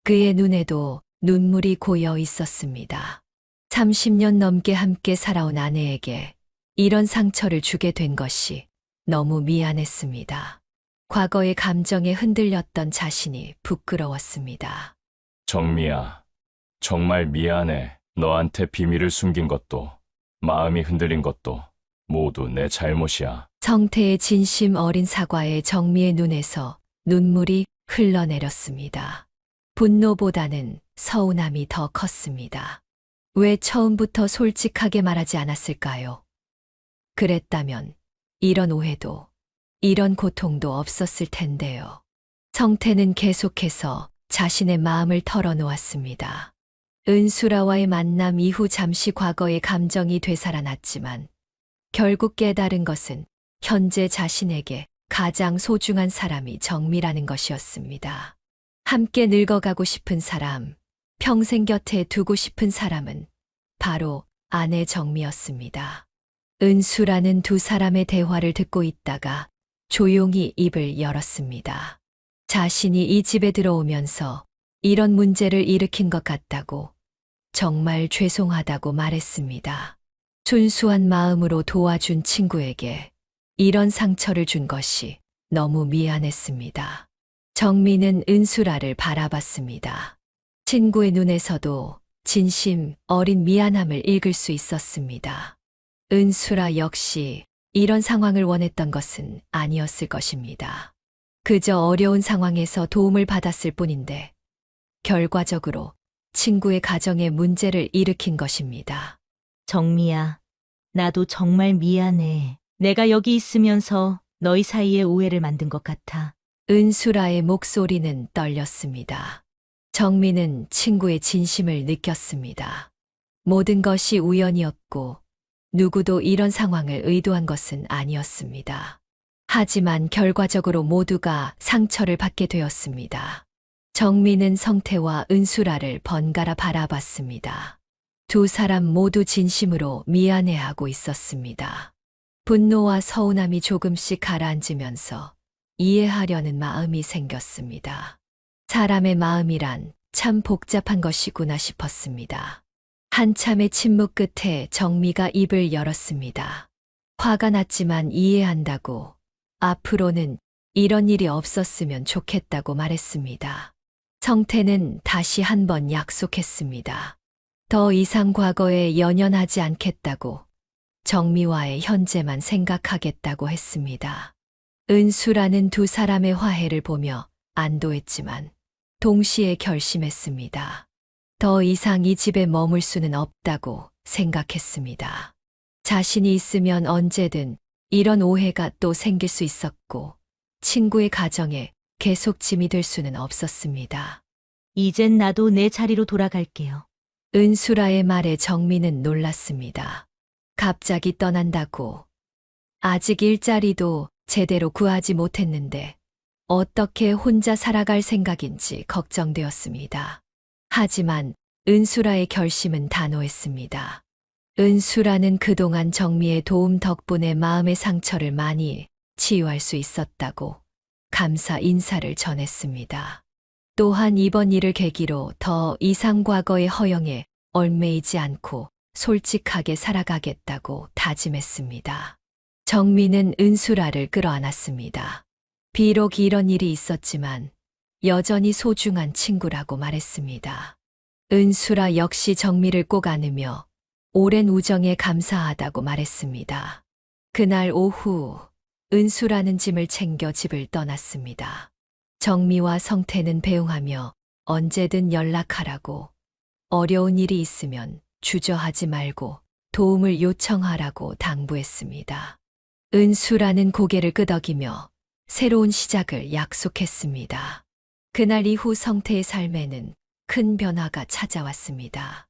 그의 눈에도 눈물이 고여 있었습니다. 30년 넘게 함께 살아온 아내에게 이런 상처를 주게 된 것이 너무 미안했습니다. 과거의 감정에 흔들렸던 자신이 부끄러웠습니다. 정미야, 정말 미안해. 너한테 비밀을 숨긴 것도, 마음이 흔들린 것도 모두 내 잘못이야. 성태의 진심 어린 사과에 정미의 눈에서 눈물이 흘러내렸습니다. 분노보다는 서운함이 더 컸습니다. 왜 처음부터 솔직하게 말하지 않았을까요? 그랬다면 이런 오해도, 이런 고통도 없었을 텐데요. 성태는 계속해서 자신의 마음을 털어놓았습니다. 은수라와의 만남 이후 잠시 과거의 감정이 되살아났지만 결국 깨달은 것은 현재 자신에게 가장 소중한 사람이 정미라는 것이었습니다. 함께 늙어가고 싶은 사람, 평생 곁에 두고 싶은 사람은 바로 아내 정미였습니다. 은수라는 두 사람의 대화를 듣고 있다가 조용히 입을 열었습니다. 자신이 이 집에 들어오면서 이런 문제를 일으킨 것 같다고, 정말 죄송하다고 말했습니다. 순수한 마음으로 도와준 친구에게 이런 상처를 준 것이 너무 미안했습니다. 정미는 은수라를 바라봤습니다. 친구의 눈에서도 진심 어린 미안함을 읽을 수 있었습니다. 은수라 역시 이런 상황을 원했던 것은 아니었을 것입니다. 그저 어려운 상황에서 도움을 받았을 뿐인데 결과적으로 친구의 가정에 문제를 일으킨 것입니다. 정미야, 나도 정말 미안해. 내가 여기 있으면서 너희 사이에 오해를 만든 것 같아. 은수라의 목소리는 떨렸습니다. 정미는 친구의 진심을 느꼈습니다. 모든 것이 우연이었고 누구도 이런 상황을 의도한 것은 아니었습니다. 하지만 결과적으로 모두가 상처를 받게 되었습니다. 정미는 성태와 은수라를 번갈아 바라봤습니다. 두 사람 모두 진심으로 미안해하고 있었습니다. 분노와 서운함이 조금씩 가라앉으면서 이해하려는 마음이 생겼습니다. 사람의 마음이란 참 복잡한 것이구나 싶었습니다. 한참의 침묵 끝에 정미가 입을 열었습니다. 화가 났지만 이해한다고, 앞으로는 이런 일이 없었으면 좋겠다고 말했습니다. 성태는 다시 한번 약속했습니다. 더 이상 과거에 연연하지 않겠다고, 정미와의 현재만 생각하겠다고 했습니다. 은수라는 두 사람의 화해를 보며 안도했지만 동시에 결심했습니다. 더 이상 이 집에 머물 수는 없다고 생각했습니다. 자신이 있으면 언제든 이런 오해가 또 생길 수 있었고 친구의 가정에 계속 짐이 될 수는 없었습니다. 이젠 나도 내 자리로 돌아갈게요. 은수라의 말에 정미는 놀랐습니다. 갑자기 떠난다고. 아직 일자리도 제대로 구하지 못했는데 어떻게 혼자 살아갈 생각인지 걱정되었습니다. 하지만 은수라의 결심은 단호했습니다. 은수라는 그동안 정미의 도움 덕분에 마음의 상처를 많이 치유할 수 있었다고 감사 인사를 전했습니다. 또한 이번 일을 계기로 더 이상 과거의 허영에 얽매이지 않고 솔직하게 살아가겠다고 다짐했습니다. 정미는 은수라를 끌어안았습니다. 비록 이런 일이 있었지만 여전히 소중한 친구라고 말했습니다. 은수라 역시 정미를 꼭 안으며 오랜 우정에 감사하다고 말했습니다. 그날 오후 은수라는 짐을 챙겨 집을 떠났습니다. 정미와 성태는 배웅하며 언제든 연락하라고, 어려운 일이 있으면 주저하지 말고 도움을 요청하라고 당부했습니다. 은수라는 고개를 끄덕이며 새로운 시작을 약속했습니다. 그날 이후 성태의 삶에는 큰 변화가 찾아왔습니다.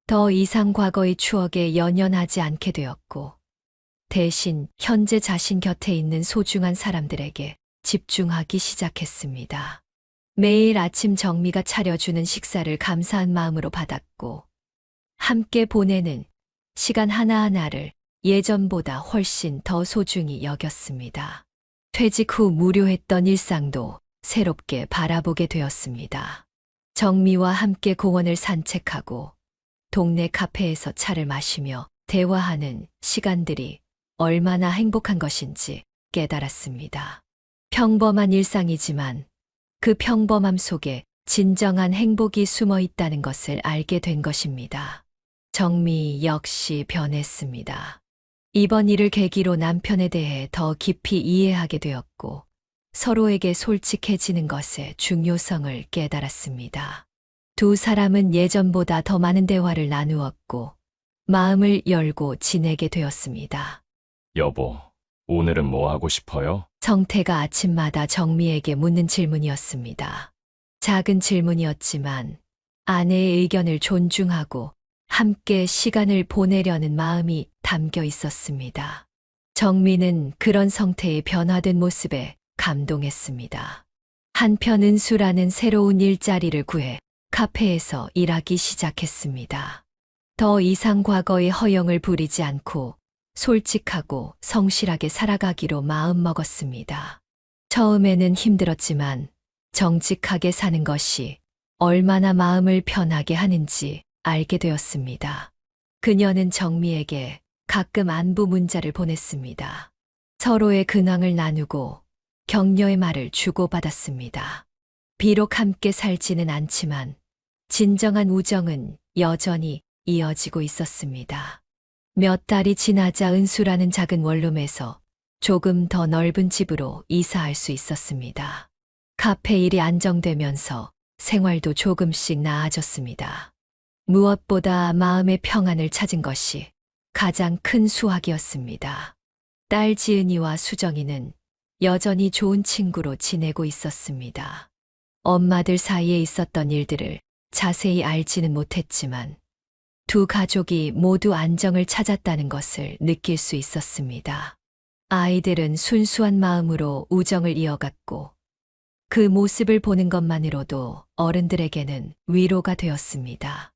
더 이상 과거의 추억에 연연하지 않게 되었고, 대신 현재 자신 곁에 있는 소중한 사람들에게 집중하기 시작했습니다. 매일 아침 정미가 차려주는 식사를 감사한 마음으로 받았고, 함께 보내는 시간 하나하나를 예전보다 훨씬 더 소중히 여겼습니다. 퇴직 후 무료했던 일상도 새롭게 바라보게 되었습니다. 정미와 함께 공원을 산책하고 동네 카페에서 차를 마시며 대화하는 시간들이 얼마나 행복한 것인지 깨달았습니다. 평범한 일상이지만 그 평범함 속에 진정한 행복이 숨어 있다는 것을 알게 된 것입니다. 정미 역시 변했습니다. 이번 일을 계기로 남편에 대해 더 깊이 이해하게 되었고 서로에게 솔직해지는 것의 중요성을 깨달았습니다. 두 사람은 예전보다 더 많은 대화를 나누었고 마음을 열고 지내게 되었습니다. 여보, 오늘은 뭐 하고 싶어요? 성태가 아침마다 정미에게 묻는 질문이었습니다. 작은 질문이었지만 아내의 의견을 존중하고 함께 시간을 보내려는 마음이 담겨 있었습니다. 정미는 그런 성태의 변화된 모습에 감동했습니다. 한편 은수라는 새로운 일자리를 구해 카페에서 일하기 시작했습니다. 더 이상 과거의 허영을 부리지 않고 솔직하고 성실하게 살아가기로 마음먹었습니다. 처음에는 힘들었지만 정직하게 사는 것이 얼마나 마음을 편하게 하는지 알게 되었습니다. 그녀는 정미에게 가끔 안부 문자를 보냈습니다. 서로의 근황을 나누고 격려의 말을 주고받았습니다. 비록 함께 살지는 않지만 진정한 우정은 여전히 이어지고 있었습니다. 몇 달이 지나자 은수라는 작은 원룸에서 조금 더 넓은 집으로 이사할 수 있었습니다. 카페 일이 안정되면서 생활도 조금씩 나아졌습니다. 무엇보다 마음의 평안을 찾은 것이 가장 큰 수확이었습니다. 딸 지은이와 수정이는 여전히 좋은 친구로 지내고 있었습니다. 엄마들 사이에 있었던 일들을 자세히 알지는 못했지만 두 가족이 모두 안정을 찾았다는 것을 느낄 수 있었습니다. 아이들은 순수한 마음으로 우정을 이어갔고 그 모습을 보는 것만으로도 어른들에게는 위로가 되었습니다.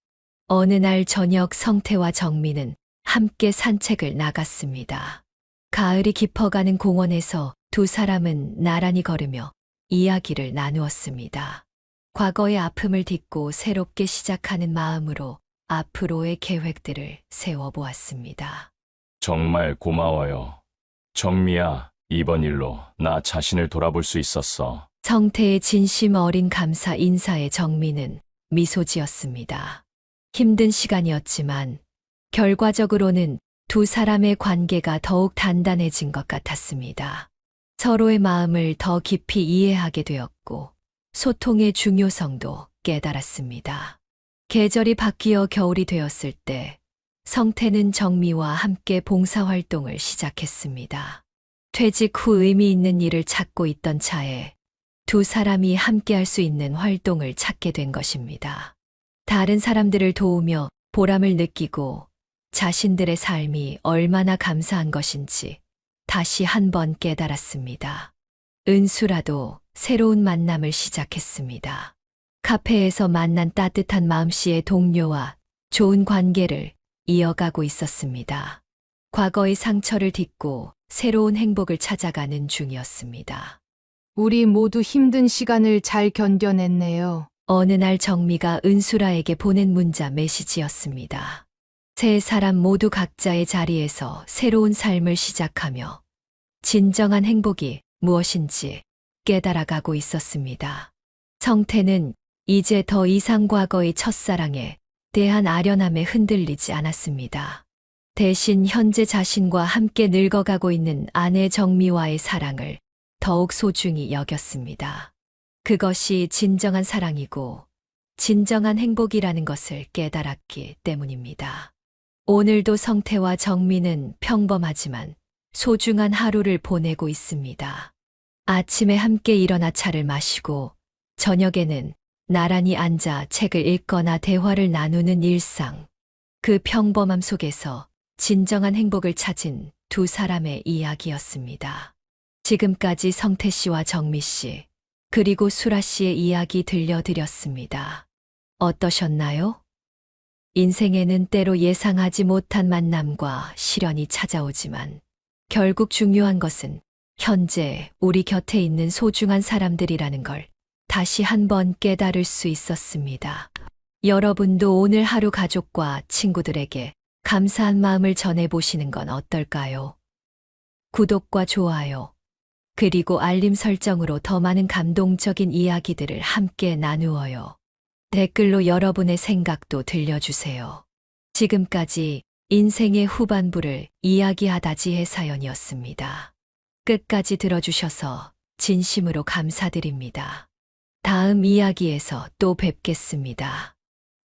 어느 날 저녁 성태와 정미는 함께 산책을 나갔습니다. 가을이 깊어가는 공원에서 두 사람은 나란히 걸으며 이야기를 나누었습니다. 과거의 아픔을 딛고 새롭게 시작하는 마음으로 앞으로의 계획들을 세워보았습니다. 정말 고마워요. 정미야, 이번 일로 나 자신을 돌아볼 수 있었어. 성태의 진심 어린 감사 인사에 정미는 미소 지었습니다. 힘든 시간이었지만 결과적으로는 두 사람의 관계가 더욱 단단해진 것 같았습니다. 서로의 마음을 더 깊이 이해하게 되었고 소통의 중요성도 깨달았습니다. 계절이 바뀌어 겨울이 되었을 때 성태는 정미와 함께 봉사활동을 시작했습니다. 퇴직 후 의미 있는 일을 찾고 있던 차에 두 사람이 함께 할 수 있는 활동을 찾게 된 것입니다. 다른 사람들을 도우며 보람을 느끼고 자신들의 삶이 얼마나 감사한 것인지 다시 한번 깨달았습니다. 은수라도 새로운 만남을 시작했습니다. 카페에서 만난 따뜻한 마음씨의 동료와 좋은 관계를 이어가고 있었습니다. 과거의 상처를 딛고 새로운 행복을 찾아가는 중이었습니다. 우리 모두 힘든 시간을 잘 견뎌냈네요. 어느 날 정미가 은수라에게 보낸 문자 메시지였습니다. 세 사람 모두 각자의 자리에서 새로운 삶을 시작하며 진정한 행복이 무엇인지 깨달아가고 있었습니다. 성태는 이제 더 이상 과거의 첫사랑에 대한 아련함에 흔들리지 않았습니다. 대신 현재 자신과 함께 늙어가고 있는 아내 정미와의 사랑을 더욱 소중히 여겼습니다. 그것이 진정한 사랑이고 진정한 행복이라는 것을 깨달았기 때문입니다. 오늘도 성태와 정미는 평범하지만 소중한 하루를 보내고 있습니다. 아침에 함께 일어나 차를 마시고 저녁에는 나란히 앉아 책을 읽거나 대화를 나누는 일상. 그 평범함 속에서 진정한 행복을 찾은 두 사람의 이야기였습니다. 지금까지 성태 씨와 정미 씨, 그리고 수라 씨의 이야기 들려드렸습니다. 어떠셨나요? 인생에는 때로 예상하지 못한 만남과 시련이 찾아오지만 결국 중요한 것은 현재 우리 곁에 있는 소중한 사람들이라는 걸 다시 한번 깨달을 수 있었습니다. 여러분도 오늘 하루 가족과 친구들에게 감사한 마음을 전해보시는 건 어떨까요? 구독과 좋아요, 그리고 알림 설정으로 더 많은 감동적인 이야기들을 함께 나누어요. 댓글로 여러분의 생각도 들려주세요. 지금까지 인생의 후반부를 이야기하다지의 사연이었습니다. 끝까지 들어주셔서 진심으로 감사드립니다. 다음 이야기에서 또 뵙겠습니다.